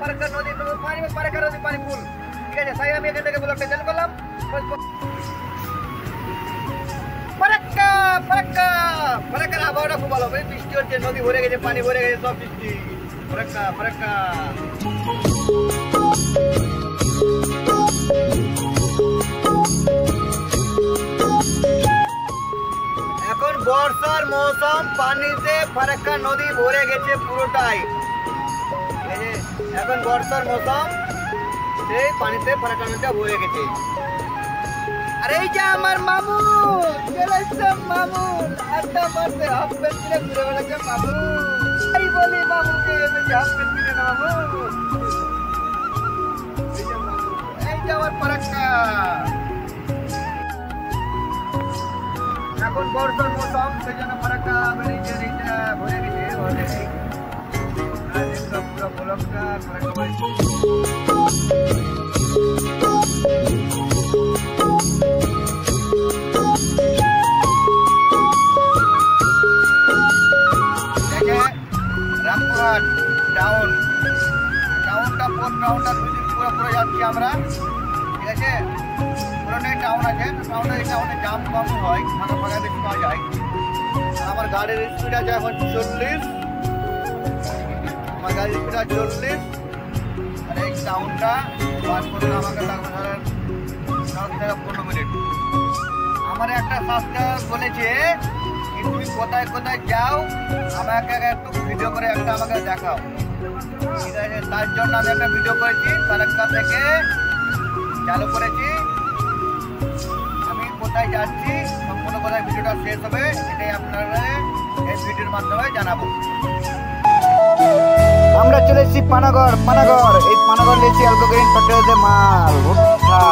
ফারাক্কা নদী তো পানি ফারাক্কা নদী পানি ফুল। ঠিক আছে, তাই আমি এখান থেকে ব্লগটা চালু করলাম। ফারাক্কা ফারাক্কা ফারাক্কার আবহাওয়াটা খুব ভালো, বৃষ্টি হচ্ছে, নদী ভরে গেছে, পানি ভরে গেছে, সব বৃষ্টি। ফারাক্কা ফারাক্কা এখন বর্ষার মৌসুম, পানিতে ফারাক্কা নদী ভরে গেছে পুরোটাই। এখন বর্ষার মৌসুম, সেই পানিতে ফারাক্কা নদীটা ভরে গেছে। আর এই যে আমার মামু মামু আড্ডা মারতে হাফ প্যান্ট কিনে ঘুরে বেড়াচ্ছে মামু। এই বলি মামুকে হাফ প্যান্ট কিনে না মামু। এই যে আমার ফারাক্কা, এখন বর্ষার মৌসুম, সেই জন্য ফারাক্কা বেরিয়েছে, এইটা ভরে গেছে অলরেডি। আর একদম পুরো ব্লকটা ফারাক্কা বাড়ি। রামপুরহাট টাউন, টাউনটা টাউনটা দুদিন পুরো যাচ্ছি আমরা। ঠিক আছে, পুরোটাই টাউন আছে, টাউনে জাম কম হয়, ফাঁকা ফাঁকা বেশি পাওয়া যায়। আমার গাড়ির স্পিড আছে এখন 40, আমার গাড়ির স্পিড আছে 40। আর এই টাউনটা পাস করতে আমাকে লাগবে ধরেন 10 থেকে 15 মিনিট। আমার একটা সাবস্ক্রাইবার বলেছে কি তুমি কোথায় কোথায় যাও আমাকে একটু ভিডিও করে একটা আমাকে দেখাও। ঠিক আছে, তার জন্য আমি একটা ভিডিও করেছি, ফারাক্কা থেকে চালু করেছি। আমি কোথায় যাচ্ছি, সম্পূর্ণ কোথায় ভিডিওটা শেষ হবে, এটাই আপনারা এই ভিডিওর মাধ্যমে জানাবো। আমরা চলে এসেছি পানাগড়। এই পানাগড় লেছি অ্যালকোগ্রিন ফ্যাক্টরিতে মাল ভুট্টা।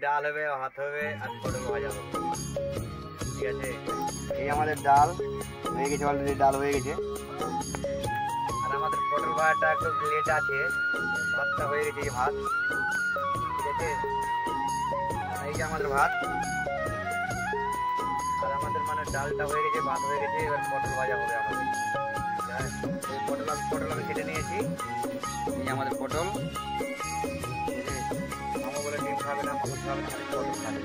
ডাল হবে, ভাত হবে, আর পটল ভাজা হবে। ঠিক আছে, এই আমাদের ডাল হয়ে গেছে, অলরেডি ডাল হয়ে গেছে। আর আমাদের পটল ভাজাটা একটু লেট আছে, ভাতটা হয়ে গেছে, এই ভাত। ঠিক আছে, এই যে আমাদের ভাত, আর আমাদের মানে ডালটা হয়ে গেছে, ভাত হয়ে গেছে, এবার পটল ভাজা হবে আমাদের। এই পটল আমি কেটে নিয়েছি, এই আমাদের পটল। মামা বলে ডিম খাবে না, মামা খাবে না, পটল খাবে।